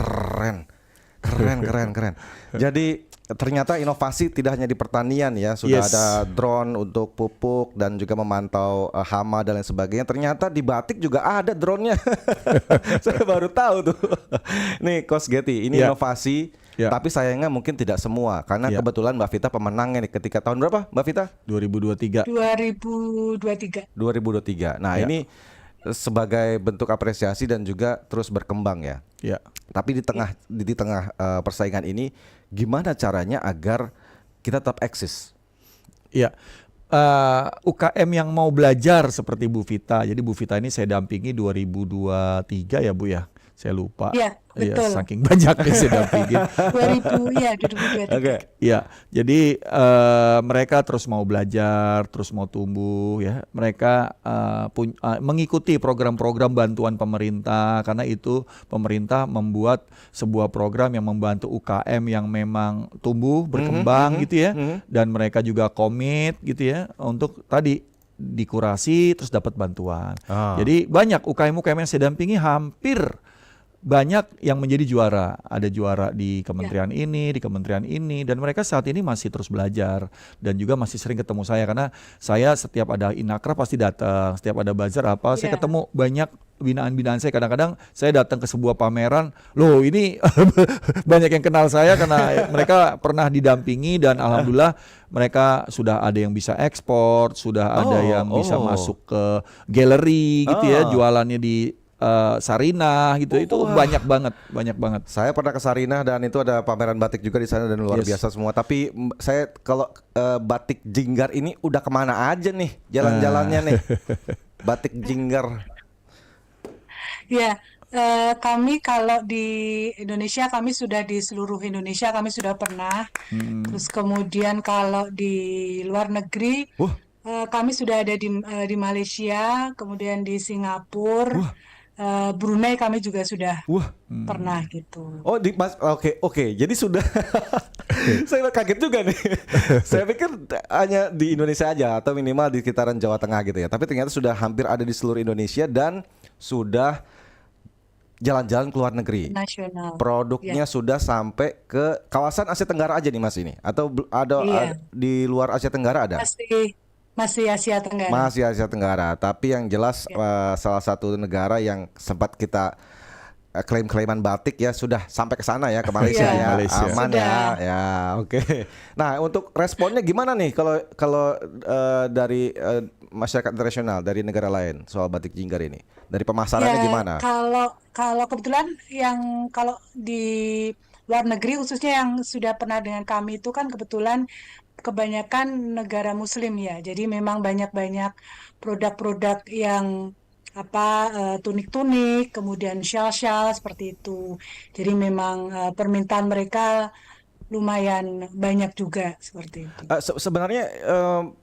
keren. Jadi ternyata inovasi tidak hanya di pertanian ya, sudah Yes. ada drone untuk pupuk dan juga memantau hama dan lain sebagainya. Ternyata di batik juga ada drone-nya. Saya baru tahu tuh. Nih Coach Getty, ini Ya. inovasi, Ya. tapi sayangnya mungkin tidak semua karena Ya. kebetulan Mbak Vita pemenangnya nih ketika tahun berapa Mbak Vita? 2023. 2023. 2023. Nah, Ya. ini sebagai bentuk apresiasi dan juga terus berkembang ya. Ya. Tapi di tengah persaingan ini gimana caranya agar kita tetap eksis? Iya. UKM yang mau belajar seperti Bu Vita. Jadi Bu Vita ini saya dampingi 2023 ya Bu ya. Saya lupa. Iya, betul. Saking banyaknya saya dampingin. 2023. Oke. Iya, jadi mereka terus mau belajar, terus mau tumbuh ya. Mereka mengikuti program-program bantuan pemerintah karena itu pemerintah membuat sebuah program yang membantu UKM yang memang tumbuh, berkembang gitu ya. Dan mereka juga komit gitu ya untuk tadi dikurasi terus dapat bantuan. Jadi banyak UKM-UKM yang saya dampingi hampir banyak yang menjadi juara. Ada juara di kementerian ini, di kementerian ini, dan mereka saat ini masih terus belajar dan juga masih sering ketemu saya karena saya setiap ada Inakraf pasti datang, setiap ada bazar apa, saya ketemu banyak binaan-binaan saya. Kadang-kadang saya datang ke sebuah pameran, loh ini banyak yang kenal saya karena mereka pernah didampingi dan alhamdulillah mereka sudah ada yang bisa ekspor, sudah ada yang bisa masuk ke galeri gitu ya, jualannya di Sarinah gitu. Itu banyak banget. Saya pernah ke Sarinah dan itu ada pameran batik juga di sana dan luar biasa semua. Tapi saya kalau batik Jinggar ini udah kemana aja nih jalan-jalannya nih? Batik Jinggar. Ya, kami kalau di Indonesia kami sudah di seluruh Indonesia kami sudah pernah. Terus kemudian kalau di luar negeri kami sudah ada di Malaysia, kemudian di Singapura. Brunei kami juga sudah pernah gitu. Oh, oke. Jadi sudah. Saya kaget juga nih. Saya pikir hanya di Indonesia aja atau minimal di sekitaran Jawa Tengah gitu ya. Tapi ternyata sudah hampir ada di seluruh Indonesia dan sudah jalan-jalan ke luar negeri. Nasional. Produknya sudah sampai ke kawasan Asia Tenggara aja nih Mas ini, atau ada di luar Asia Tenggara ada? Masih Asia Tenggara. Masih Asia Tenggara. Tapi yang jelas salah satu negara yang sempat kita klaim-klaiman batik ya sudah sampai ke sana ya, ke Malaysia ya. Malaysia. Aman Sudah. ya. Oke. Nah, untuk responnya gimana nih kalau dari masyarakat internasional, dari negara lain soal batik Jinggar ini? Dari pemasarannya gimana? Kalau kebetulan kalau di luar negeri khususnya yang sudah pernah dengan kami itu kan kebetulan kebanyakan negara Muslim ya. Jadi memang banyak-banyak produk-produk yang tunik-tunik, kemudian shawl-shawl seperti itu. Jadi memang permintaan mereka lumayan banyak juga seperti itu. Sebenarnya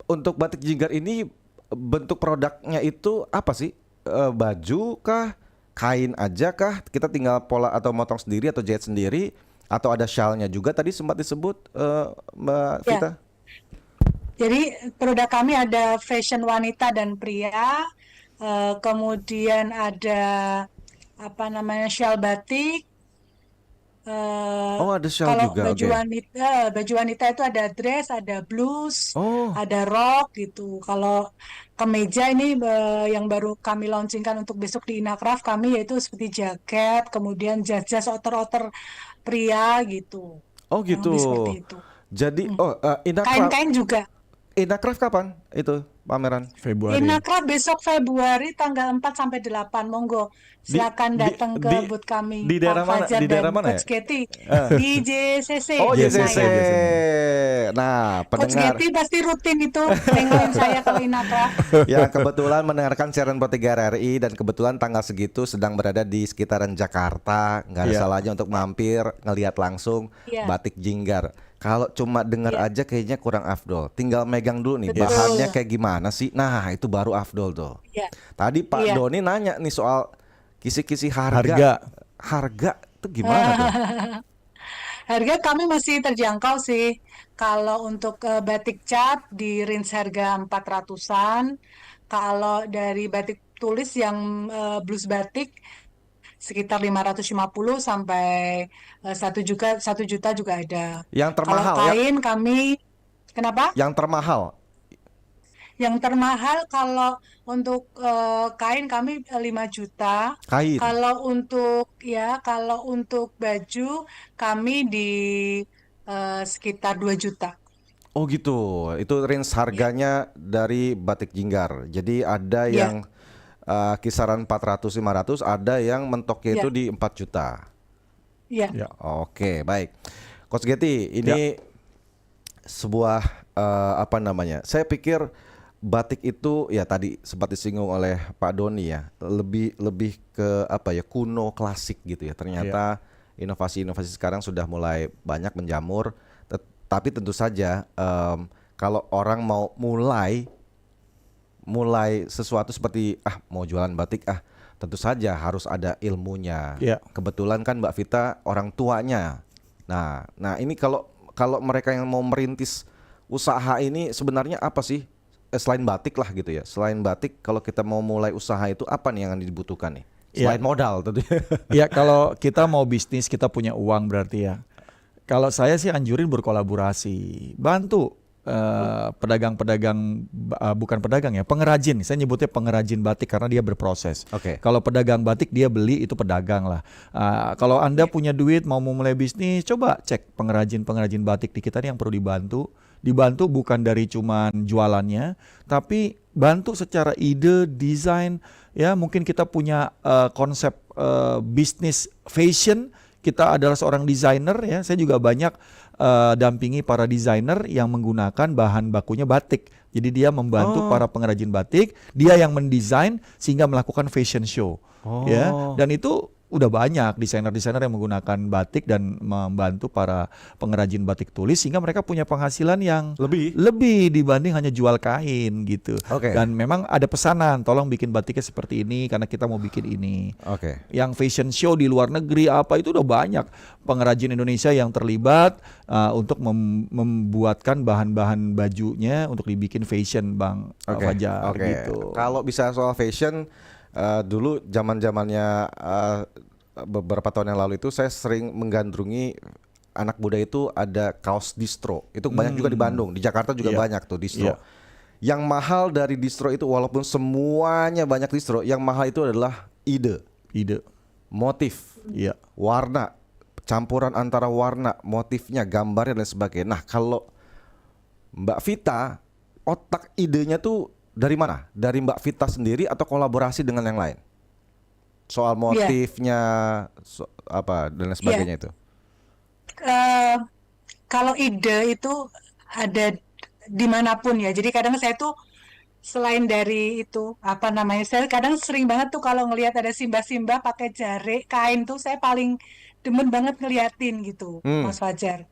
untuk batik Jinggar ini bentuk produknya itu apa sih? Baju kah? Kain aja kah? Kita tinggal pola atau motong sendiri atau jahit sendiri? Atau ada shawlnya juga tadi sempat disebut Mbak Vita? Jadi produk kami ada fashion wanita dan pria, kemudian ada shawl batik. Ada shawl Kalau juga. baju wanita itu ada dress, ada blus, ada rok gitu. Kalau kemeja ini yang baru kami launchingkan untuk besok di Inakraf kami yaitu seperti jaket, kemudian jas-jas outer-outer pria gitu. Oh gitu. Lebih seperti itu. Jadi Kain-kain juga. Inakraf kapan itu pameran? Februari. Inakraf besok Februari tanggal 4 sampai 8. Monggo silakan datang ke booth kami. Di daerah mana? Fajar Di daerah dan mana Coach Getty di JCC. Oh, JCC. Senayan. Nah, Coach pendengar Getty pasti rutin itu nengokin saya ke Inakraf. yang kebetulan mendengarkan siaran Pro 3 RRI dan kebetulan tanggal segitu sedang berada di sekitaran Jakarta, nggak ada salahnya untuk mampir ngelihat langsung batik Jinggar. Kalau cuma dengar Iya. aja kayaknya kurang afdol. Tinggal megang dulu nih Betul. bahannya kayak gimana sih. Nah, itu baru afdol tuh. Iya. Tadi Pak Iya. Doni nanya nih soal kisi-kisi Harga. harga. Harga itu gimana tuh? Harga kami masih terjangkau sih. Kalau untuk batik cap di range harga 400-an. Kalau dari batik tulis yang blus batik sekitar 550 sampai 1 juta juga ada. Yang Kalau termahal ya, kain kami, kenapa? yang termahal. Yang termahal kalau untuk kain kami 5 juta. Kain. Kalau untuk baju kami di sekitar 2 juta. Oh gitu. Itu range harganya dari batik jinggar. Jadi ada Iya. yang kisaran 400-500, ada yang mentoknya Iya. itu di 4 juta. Iya. Ya. Oke, baik. Coach Getty, ini sebuah apa namanya? Saya pikir batik itu ya tadi sempat disinggung oleh Pak Doni ya, lebih ke apa ya, kuno klasik gitu ya. Ternyata inovasi-inovasi sekarang sudah mulai banyak menjamur. Tapi tentu saja kalau orang mau mulai sesuatu seperti mau jualan batik, tentu saja harus ada ilmunya. Iya. Kebetulan kan Mbak Vita orang tuanya. Nah ini kalau mereka yang mau merintis usaha ini sebenarnya apa sih? Selain batik lah gitu ya. Selain batik, kalau kita mau mulai usaha itu apa nih yang dibutuhkan nih? Selain modal tentunya. Ya, kalau kita mau bisnis, kita punya uang berarti ya. Kalau saya sih anjurin berkolaborasi, bantu pedagang-pedagang, bukan pedagang ya, pengrajin. Saya nyebutnya pengrajin batik karena dia berproses. Oke. Kalau pedagang batik dia beli, itu pedagang lah. Kalau Anda punya duit mau memulai bisnis, coba cek pengrajin-pengrajin batik di kita nih yang perlu dibantu. Dibantu bukan dari cuman jualannya, tapi bantu secara ide, desain. Ya, mungkin kita punya konsep bisnis fashion. Kita adalah seorang desainer ya. Saya juga banyak dampingi para desainer yang menggunakan bahan bakunya batik. Jadi dia membantu para pengrajin batik, dia yang mendesain sehingga melakukan fashion show. Ya, dan itu udah banyak desainer-desainer yang menggunakan batik dan membantu para pengrajin batik tulis sehingga mereka punya penghasilan yang lebih dibanding hanya jual kain gitu. Oke. Dan memang ada pesanan, tolong bikin batiknya seperti ini karena kita mau bikin ini. Oke. Yang fashion show di luar negeri apa itu udah banyak pengrajin Indonesia yang terlibat untuk membuatkan bahan-bahan bajunya untuk dibikin fashion, Bang Fajar gitu. Kalau bisa soal fashion, dulu zamannya beberapa tahun yang lalu itu saya sering menggandrungi anak muda itu ada kaos distro. Itu banyak juga di Bandung, di Jakarta juga banyak tuh distro. Yang mahal dari distro itu walaupun semuanya banyak distro, yang mahal itu adalah ide, motif, warna, campuran antara warna, motifnya, gambarnya dan sebagainya. Nah, kalau Mbak Vita, otak idenya tuh dari mana? Dari Mbak Vita sendiri atau kolaborasi dengan yang lain? Soal motifnya, apa dan lain sebagainya itu. Kalau ide itu ada dimanapun ya. Jadi kadang saya tuh selain dari itu saya kadang sering banget tuh kalau ngelihat ada simbah-simbah pakai jari kain tuh saya paling demen banget ngeliatin gitu, Mas Fajar.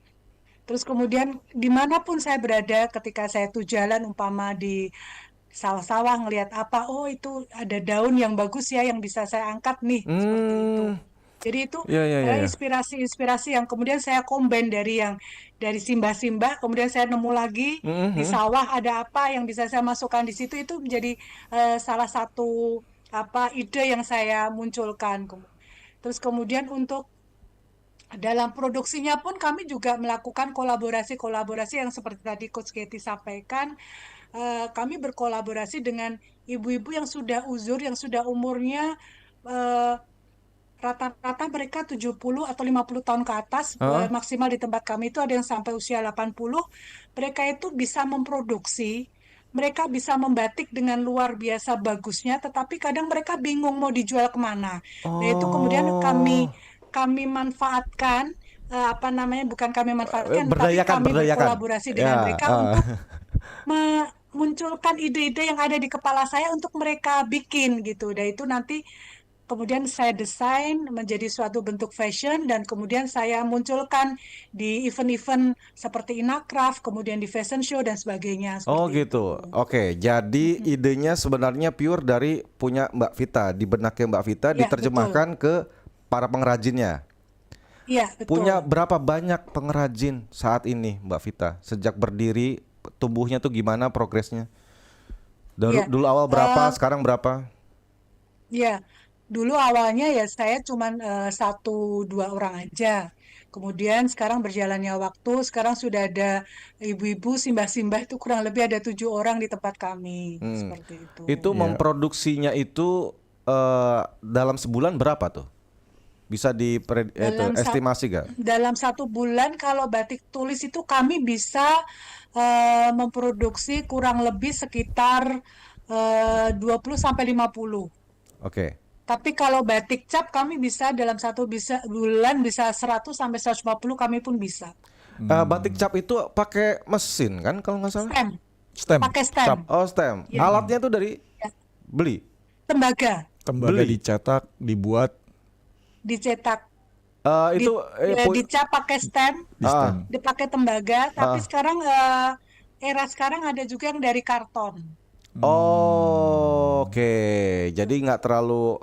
Terus kemudian dimanapun saya berada ketika saya tuh jalan umpama di sawah-sawah ngelihat apa, oh itu ada daun yang bagus ya yang bisa saya angkat nih, seperti itu. Jadi itu adalah inspirasi-inspirasi yang kemudian saya combine dari simbah-simbah, kemudian saya nemu lagi di sawah ada apa yang bisa saya masukkan di situ, itu menjadi salah satu ide yang saya munculkan. Terus kemudian untuk dalam produksinya pun kami juga melakukan kolaborasi-kolaborasi yang seperti tadi Coach Getty sampaikan. Kami berkolaborasi dengan ibu-ibu yang sudah uzur, yang sudah umurnya rata-rata mereka 70 atau 50 tahun ke atas, maksimal di tempat kami itu ada yang sampai usia 80. Mereka itu bisa memproduksi, mereka bisa membatik dengan luar biasa bagusnya, tetapi kadang mereka bingung mau dijual kemana. Nah itu kemudian kami manfaatkan, bukan kami manfaatkan, tapi kami berkolaborasi dengan mereka untuk memunculkan ide-ide yang ada di kepala saya untuk mereka bikin gitu. Dan itu nanti kemudian saya desain menjadi suatu bentuk fashion, dan kemudian saya munculkan di event-event seperti Inacraft, kemudian di fashion show dan sebagainya. Oh Seperti gitu. itu. Oke, jadi idenya sebenarnya pure dari punya Mbak Vita, di benaknya Mbak Vita Ya, diterjemahkan ke para pengrajinnya. Iya, betul. Punya berapa banyak pengrajin saat ini Mbak Vita? Sejak berdiri tumbuhnya tuh gimana progresnya? Iya. Dulu awal berapa, sekarang berapa? Ya, dulu awalnya ya saya cuman 1-2 orang aja. Kemudian sekarang berjalannya waktu, sekarang sudah ada ibu-ibu simbah-simbah itu kurang lebih ada 7 orang di tempat kami, seperti itu. Itu Iya. memproduksinya itu dalam sebulan berapa tuh? Bisa estimasi gak? Dalam 1 bulan kalau batik tulis itu kami bisa memproduksi kurang lebih sekitar 20 sampai 50. Oke. Tapi kalau batik cap kami bisa dalam bulan bisa 100 sampai 150 kami pun bisa. Batik cap itu pakai mesin kan kalau nggak salah? Stem, pakai stem. Oh stem. Ya. Alatnya tuh dari Ya. beli. Tembaga Tembaga Beli. dicetak, dibuat dicetak, Itu dicap pakai stem, di stand. dipakai tembaga. Tapi sekarang era sekarang ada juga yang dari karton. Oh, oke. Jadi nggak terlalu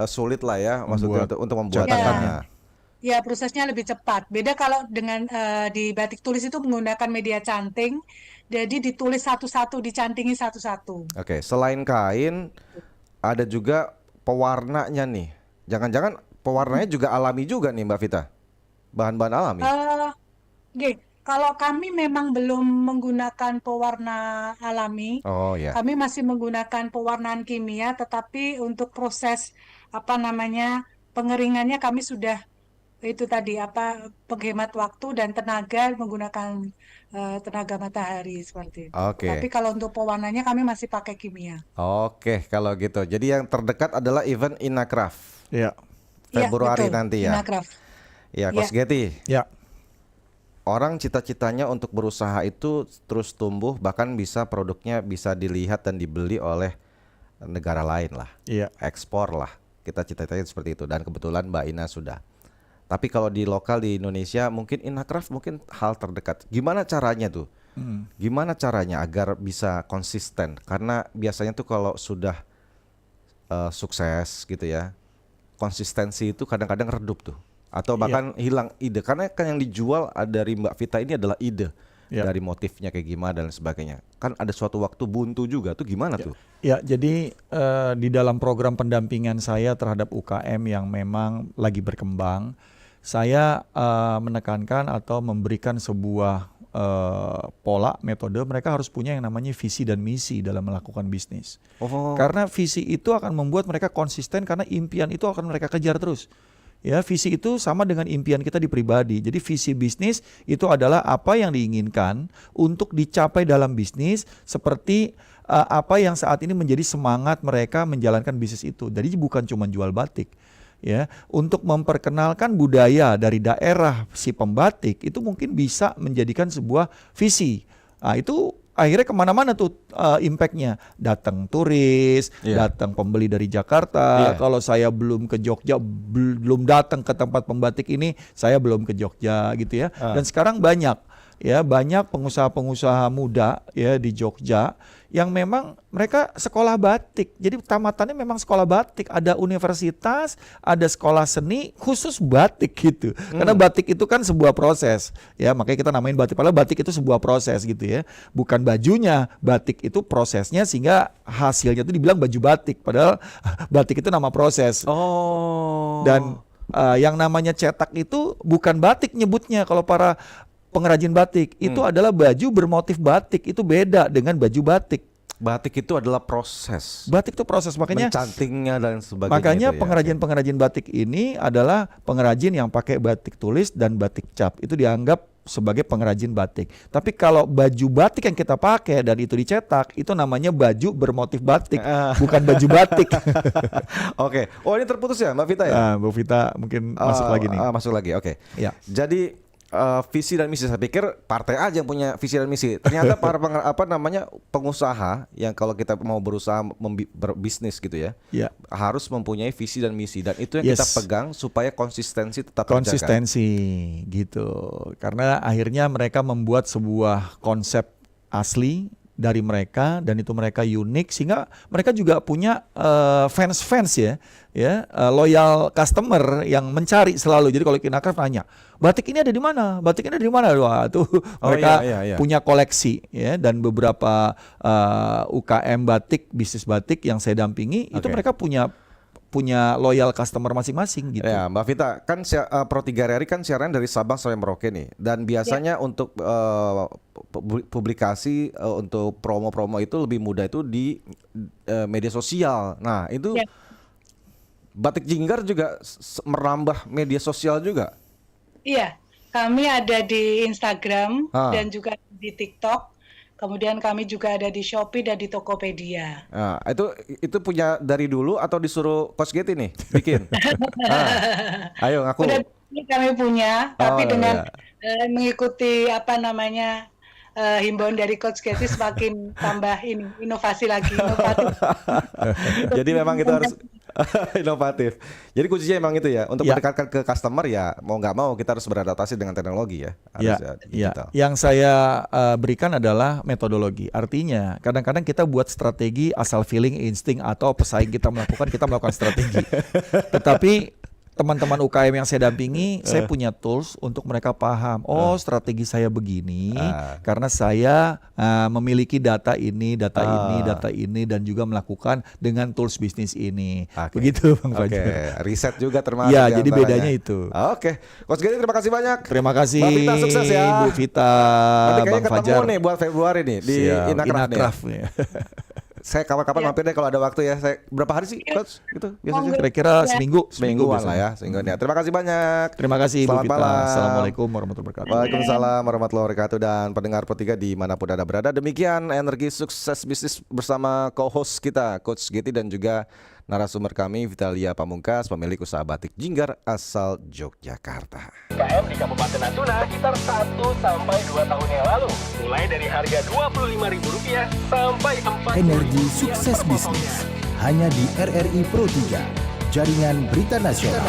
sulit lah ya maksudnya untuk membuatannya. Ya, prosesnya lebih cepat. Beda kalau dengan di batik tulis itu menggunakan media canting, jadi ditulis satu-satu, dicantingi satu-satu. Oke, selain kain ada juga pewarnanya nih. Jangan-jangan pewarnanya juga alami juga nih Mbak Vita? Bahan-bahan alami? Kalau kami memang belum menggunakan pewarna alami, Oh ya. kami masih menggunakan pewarnaan kimia, tetapi untuk proses pengeringannya kami sudah itu tadi penghemat waktu dan tenaga menggunakan tenaga matahari seperti itu. Oke. Tapi kalau untuk pewarnanya kami masih pakai kimia. Oke, kalau gitu. Jadi yang terdekat adalah event Inacraft. Ya. Februari betul. nanti ya. Inacraft. Ya, Coach Getty. Ya. Orang cita-citanya untuk berusaha itu terus tumbuh, bahkan bisa produknya bisa dilihat dan dibeli oleh negara lain lah. Iya. Ekspor lah. Kita cita-citanya seperti itu dan kebetulan Mbak Ina sudah. Tapi kalau di lokal di Indonesia mungkin Inacraft mungkin hal terdekat. Gimana caranya tuh? Gimana caranya agar bisa konsisten? Karena biasanya tuh kalau sudah sukses gitu ya, konsistensi itu kadang-kadang redup tuh. Atau bahkan hilang ide. Karena kan yang dijual dari Mbak Vita ini adalah ide. Dari motifnya kayak gimana dan sebagainya. Kan ada suatu waktu buntu juga tuh gimana tuh? Ya, jadi di dalam program pendampingan saya terhadap UKM yang memang lagi berkembang, saya menekankan atau memberikan sebuah pola, metode. Mereka harus punya yang namanya visi dan misi dalam melakukan bisnis. Karena visi itu akan membuat mereka konsisten, karena impian itu akan mereka kejar terus. Ya, visi itu sama dengan impian kita di pribadi. Jadi visi bisnis itu adalah apa yang diinginkan untuk dicapai dalam bisnis, seperti apa yang saat ini menjadi semangat mereka menjalankan bisnis itu. Jadi bukan cuma jual batik. Ya, untuk memperkenalkan budaya dari daerah si pembatik itu mungkin bisa menjadikan sebuah visi. Nah, itu akhirnya kemana-mana tuh impactnya. Datang turis, datang pembeli dari Jakarta. Kalau saya belum ke Jogja, belum datang ke tempat pembatik ini, saya belum ke Jogja gitu ya. Dan sekarang banyak pengusaha-pengusaha muda ya di Jogja yang memang mereka sekolah batik. Jadi tamatannya memang sekolah batik. Ada universitas, ada sekolah seni khusus batik gitu. Karena batik itu kan sebuah proses. Ya, makanya kita namain batik. Padahal batik itu sebuah proses gitu ya. Bukan bajunya, batik itu prosesnya sehingga hasilnya itu dibilang baju batik. Padahal batik itu nama proses. Dan yang namanya cetak itu bukan batik nyebutnya kalau para pengrajin batik. Itu adalah baju bermotif batik. Itu beda dengan baju batik. Batik itu adalah proses. Batik itu proses, makanya mencantingnya dan sebagainya. Makanya itu ya. pengrajin-pengrajin batik ini adalah pengrajin yang pakai batik tulis dan batik cap. Itu dianggap sebagai pengrajin batik. Tapi kalau baju batik yang kita pakai dan itu dicetak, itu namanya baju bermotif batik, bukan baju batik. Oke. Oh, ini terputus ya Mbak Vita ya? Mbak Vita mungkin masuk lagi nih. Masuk lagi. Oke. Ya. Jadi visi dan misi. Saya pikir partai aja yang punya visi dan misi. Ternyata para pengusaha yang kalau kita mau berusaha berbisnis gitu ya, harus mempunyai visi dan misi, dan itu yang kita pegang supaya konsistensi tetap terjaga. Gitu. Karena akhirnya mereka membuat sebuah konsep asli dari mereka, dan itu mereka unik, sehingga mereka juga punya fans ya, loyal customer yang mencari selalu. Jadi kalau Inakraf nanya, batik ini ada di mana? Batik ini ada di mana? Wah, tuh mereka punya koleksi ya, dan beberapa UKM batik, bisnis batik yang saya dampingi itu mereka punya loyal customer masing-masing gitu. Ya, Mbak Vita, kan Pro 3 RRI kan siaran dari Sabang sampai Merauke nih. Dan biasanya untuk publikasi untuk promo-promo itu lebih mudah itu di media sosial. Nah, itu Batik Jinggar juga merambah media sosial juga. Iya, kami ada di Instagram dan juga di TikTok. Kemudian kami juga ada di Shopee dan di Tokopedia. Nah, itu punya dari dulu atau disuruh Coach Getty nih bikin? Ayo ngaku. Udah kami punya, tapi dengan mengikuti himbauan dari Coach Getty semakin tambah inovasi lagi. Jadi memang itu harus inovatif. Jadi kuncinya emang itu ya, untuk mendekatkan ke customer ya, mau nggak mau kita harus beradaptasi dengan teknologi ya. Digital. Yang saya berikan adalah metodologi. Artinya kadang-kadang kita buat strategi asal feeling, insting, atau pesaing kita melakukan strategi. Tetapi teman-teman UKM yang saya dampingi, saya punya tools untuk mereka paham. Strategi saya begini karena saya memiliki data ini, dan juga melakukan dengan tools bisnis ini. Begitu, Bang Fajar. Riset juga termasuk. Ya, jadi bedanya itu. Coach Getty, terima kasih banyak. Terima kasih. Mbak Vita, sukses ya. Bu Vita, Bang Fajar. Ketemu nih buat Februari nih di Inakraf nih. Saya kapan-kapan mampir deh kalau ada waktu ya. Saya berapa hari sih, Coach? Gitu biasanya. Kira-kira semingguan lah ya. Semingguan ya. Terima kasih banyak. Terima kasih, Bu Vita. Malam. Assalamualaikum warahmatullahi wabarakatuh. Waalaikumsalam warahmatullahi wabarakatuh. Dan pendengar Pro 3 dimanapun Anda berada, demikian energi sukses bisnis bersama co-host kita, Coach Getty, dan juga narasumber kami Vitalia Pamungkas, pemilik usaha Batik Jinggar asal Yogyakarta. UKM di Kabupaten Natuna sekitar 1-2 tahun yang lalu, mulai dari harga Rp25.000 sampai 4. Energi sukses bisnis hanya di RRI Pro 3, jaringan berita nasional.